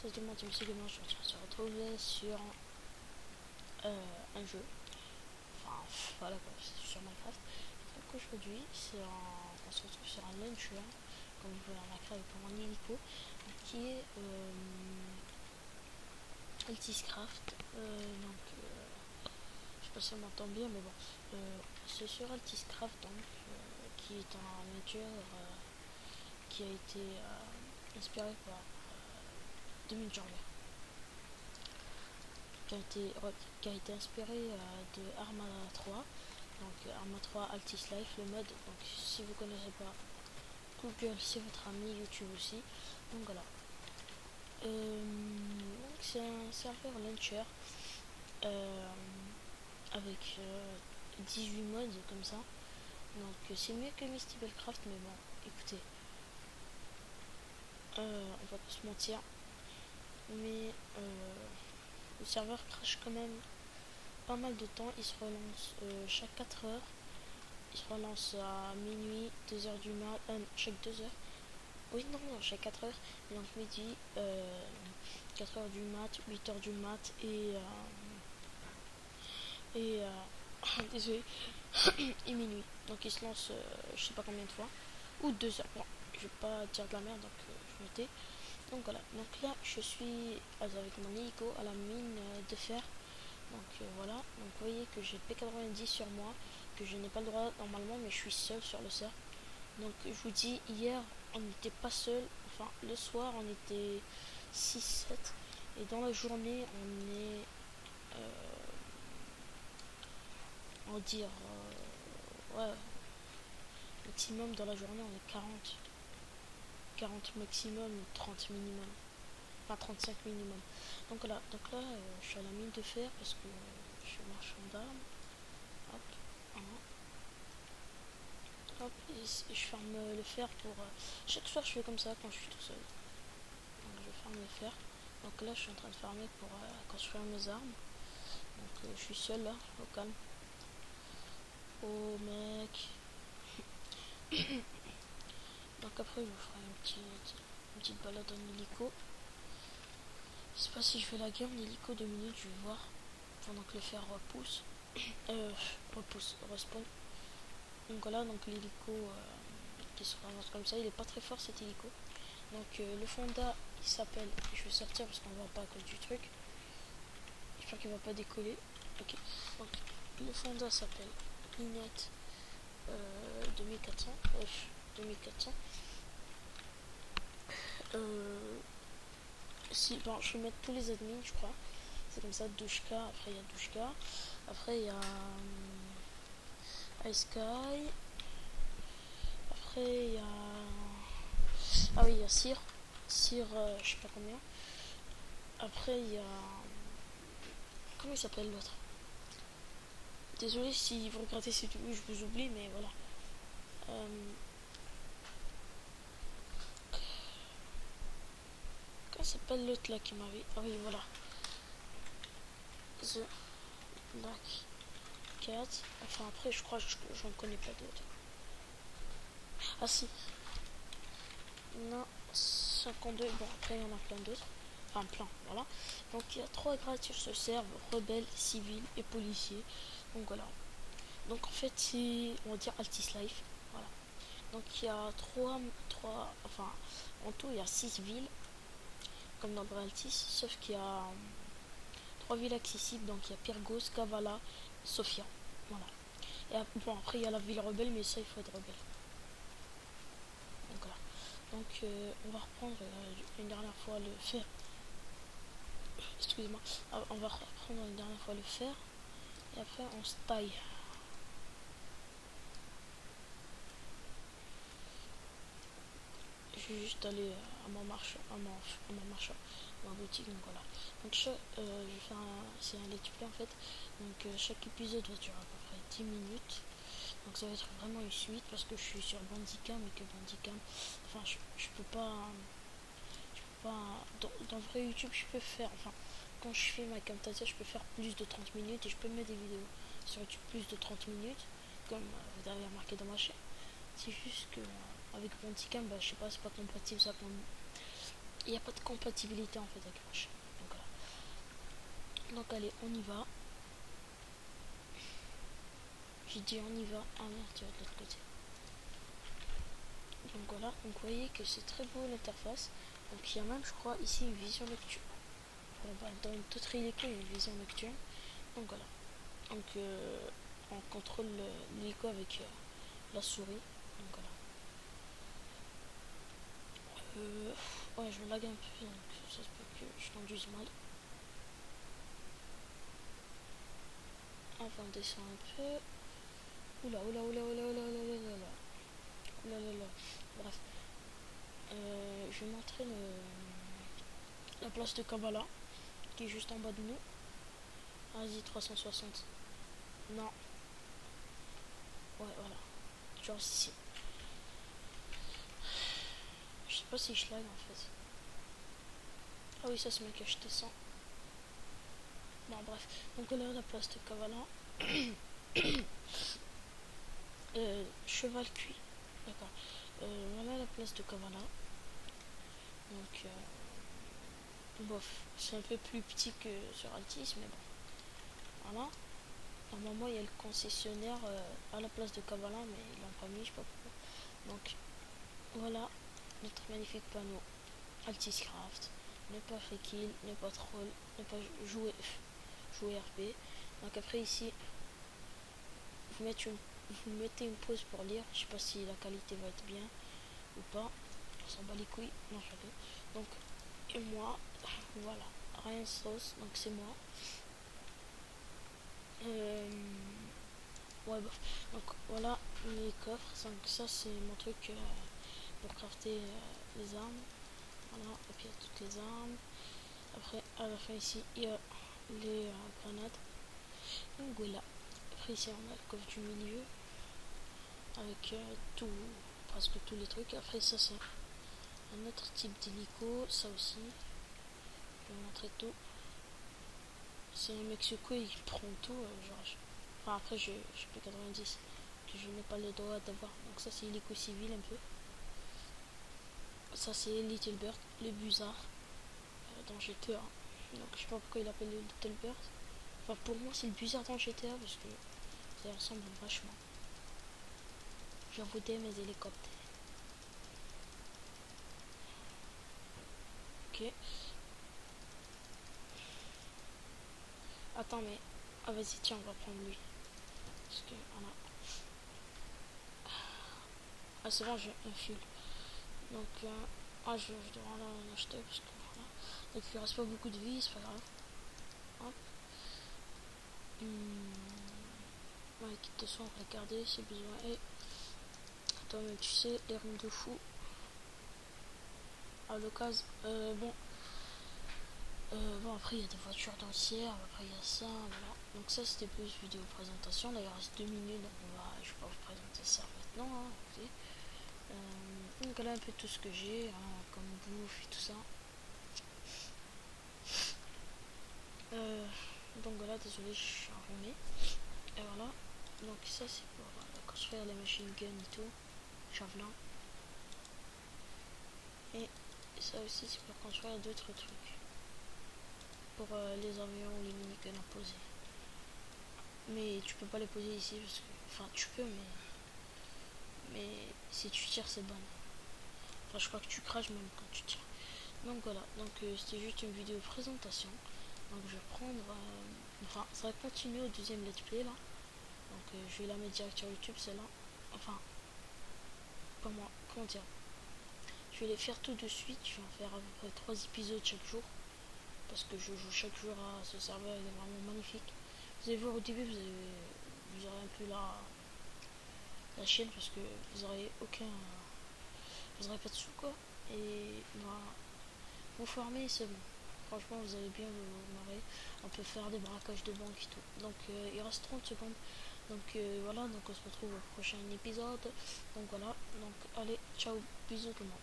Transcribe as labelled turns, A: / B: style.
A: ça se demande si demain je vais se retrouver sur un jeu. Enfin, voilà quoi, c'est sur Minecraft. Et donc aujourd'hui, on se retrouve sur un launcher, comme vous pouvez remarquer avec mon hélico, qui est Altiscraft. Je sais pas si on m'entend bien, mais bon, c'est sur Altiscraft, donc, qui est un nature qui a été inspiré par Demi-Jungle, qui a été inspiré de Arma 3, donc Arma 3 Altis Life, le mode. Donc si vous connaissez pas, Google c'est votre ami, YouTube aussi. Donc voilà. C'est un serveur launcher avec 18 modes comme ça. Donc c'est mieux que Mistiblecraft, mais bon, écoutez, on va pas se mentir, mais le serveur crache quand même pas mal de temps. Il se relance chaque 4 heures. Il se relance à minuit, 2 heures du mat, chaque 2 heures. Oui, non, chaque 4 heures. Et donc midi, 4 heures du mat, 8 heures du mat désolé, et minuit. Donc il se lance je sais pas combien de fois. Ou 2 heures. Bon, je vais pas dire de la merde, donc je vais noter. Donc voilà. Donc là, je suis avec mon hélico à la mine de fer. Donc voilà, donc vous voyez que j'ai P90 sur moi, que je n'ai pas le droit normalement, mais je suis seul sur le serveur. Donc je vous dis, hier on n'était pas seul, enfin le soir on était 6-7, et dans la journée on est, on va dire, ouais, maximum dans la journée on est 40 maximum, 30 minimum, enfin 35 minimum. Donc voilà, donc là je suis à la mine de fer parce que je suis marchand d'armes. Hop, hop, et je ferme le fer pour... chaque soir je fais comme ça quand je suis tout seul. Donc je ferme le fer. Donc là je suis en train de fermer pour construire mes armes. Donc je suis seul là, au calme. Oh mec. Donc après je vous ferai une petite balade en hélico. Je sais pas si je fais la guerre en hélico 2 minutes, je vais voir. Pendant que le fer repousse. Respawn. Donc voilà, donc l'hélico qui se relance comme ça, il est pas très fort cet hélico. Donc le Fonda il s'appelle, je vais sortir parce qu'on voit pas à cause du truc. J'espère qu'il va pas décoller. Ok, donc le Fonda s'appelle Inet 2400. 2400. Si, bon, je vais mettre tous les admins, je crois. C'est comme ça, Douchka, après il y a Douchka. Après il y a Ice Sky. Après il y a... Ah oui, il y a Cyr. Cyr, je sais pas combien. Après il y a... Comment il s'appelle l'autre? Désolé si vous regrettez cette vidéo, je vous oublie, mais voilà. Comment s'appelle l'autre là qui m'avait... Ah oui, voilà. The Black Cat. Enfin, après, je crois que j'en connais pas d'autres. Ah si. Non, 52. Bon, après, il y en a plein d'autres. Enfin, plein, voilà. Donc, il y a 3 grades sur ce serveur, rebelles, civils et policiers. Donc, voilà. Donc, en fait, c'est, on va dire, Altis Life. Voilà. Donc, il y a 3 enfin, en tout, il y a 6 villes, comme dans le Altis, sauf qu'il y a 3 villes accessibles. Donc, il y a Pyrgos, Kavala, Sofia. Voilà. Et bon, après, il y a la ville rebelle, mais ça, il faut être rebelle. Donc, voilà. Donc, on va reprendre une dernière fois le fer. Excusez-moi. On va reprendre une dernière fois le fer. Et après, on se taille. Je vais juste aller à ma marche, à ma boutique. Donc, voilà. Donc, je vais faire c'est un let's play en fait. Donc, chaque épisode va durer à peu près 10 minutes. Donc ça va être vraiment une suite parce que je suis sur Bandicam et que Bandicam, enfin je peux pas, dans vrai YouTube je peux faire, enfin quand je fais ma Camtasia je peux faire plus de 30 minutes et je peux mettre des vidéos sur YouTube plus de 30 minutes comme vous avez remarqué dans ma chaîne. C'est juste que avec Bandicam, bah, je sais pas, c'est pas compatible ça il n'y a pas de compatibilité en fait avec le machin. Donc voilà. Donc allez, on y va. J'ai dit on y va. Ah merde, tu vas de l'autre côté. Donc voilà, donc vous voyez que c'est très beau l'interface. Donc il y a même, je crois, ici une vision lecture. Dans d'autres hélicos, il y a une vision lecture. Donc voilà. Donc on contrôle l'hélico avec la souris. Donc voilà. Ouais, je lag un peu, donc ça se peut que je conduise mal. Enfin, on descend un peu. Oula, oula, oula, oula, oula, oula, oula, oula. Oula, oula, oula. Bref. Je vais montrer la place de Kabbalah, qui est juste en bas de nous. Vas-y, 360. Non. Ouais, voilà. Genre ici. Je sais pas si je lag en fait. Ah oui, ça c'est moi qui ai acheté ça. Bon, bref. Donc là, la place de Kabbalah. Cheval cuit. D'accord. Voilà la place de Kabbalah. Donc, bof. C'est un peu plus petit que sur Altis, mais bon. Voilà. Normalement, il y a le concessionnaire à la place de Kabbalah, mais ils l'ont pas mis, je sais pas pourquoi. Donc, voilà notre magnifique panneau Altis Craft. Ne pas free kill, ne pas troll, ne pas jouer RP. Donc après ici, vous mettez une pause pour lire. Je sais pas si la qualité va être bien ou pas. On s'en bat les couilles. Non, je sais. Donc, et moi, voilà. Ryan Sauce, donc c'est moi. Ouais, bof. Donc voilà les coffres. Donc ça c'est mon truc pour crafter les armes. Voilà, et puis il y a toutes les armes. Après, à la fin ici, il y a les grenades. Donc voilà. Après ici on a le coffre du milieu avec presque tous les trucs. Après ça c'est un autre type d'hélico, ça aussi. Je vais vous montrer tout. C'est un Mexico, il prend tout. Enfin après j'ai plus 90 que je n'ai pas le droit d'avoir. Donc ça c'est l'hélico civil un peu. Ça c'est Little Bird, le Buzzard dans GTA. Donc je sais pas pourquoi il appelle le Little Bird. Enfin pour moi c'est le Buzzard dans GTA parce que ça ressemble vachement. J'en des mes hélicoptères. Ok. Attends mais... Ah vas-y tiens on va prendre lui. Parce que voilà. Ah c'est bon j'ai un fil. Donc je devrais en acheter parce que voilà. Donc il reste pas beaucoup de vie, c'est pas grave. Hop. Ouais, quitte de soin, regarder si besoin est. Toi-même tu sais, les rimes de fou. À l'occasion, bon après il y a des voitures d'entières, après il y a ça, voilà. Donc ça c'était plus vidéo présentation, d'ailleurs il reste 2 minutes, donc je vais pas vous présenter ça maintenant, hein, okay. Donc voilà un peu tout ce que j'ai, hein, comme bouffe et tout ça. Donc voilà, désolé je suis enrhumé. Et voilà, donc ça c'est pour construire les machine gun et tout, javelin. Et ça aussi c'est pour construire d'autres trucs. Pour les avions ou les miniguns à poser. Mais tu peux pas les poser ici parce que... Enfin tu peux mais si tu tires c'est bon. Enfin je crois que tu craches même quand tu tires. Donc voilà, donc c'était juste une vidéo présentation. Donc je vais prendre... enfin ça va continuer au deuxième let's play là. Donc je vais la mettre direct sur YouTube celle-là. Enfin, comment dire, je vais les faire tout de suite. Je vais en faire à peu près 3 épisodes chaque jour. Parce que je joue chaque jour à ce serveur, il est vraiment magnifique. Vous allez voir au début, vous aurez un peu la chienne parce que vous aurez pas de sous quoi. Et voilà, vous formez c'est bon. Franchement vous allez bien vous marrer. On peut faire des braquages de banque et tout. Donc il reste 30 secondes. Donc voilà, donc on se retrouve au prochain épisode. Donc voilà, donc allez, ciao, bisous tout le monde.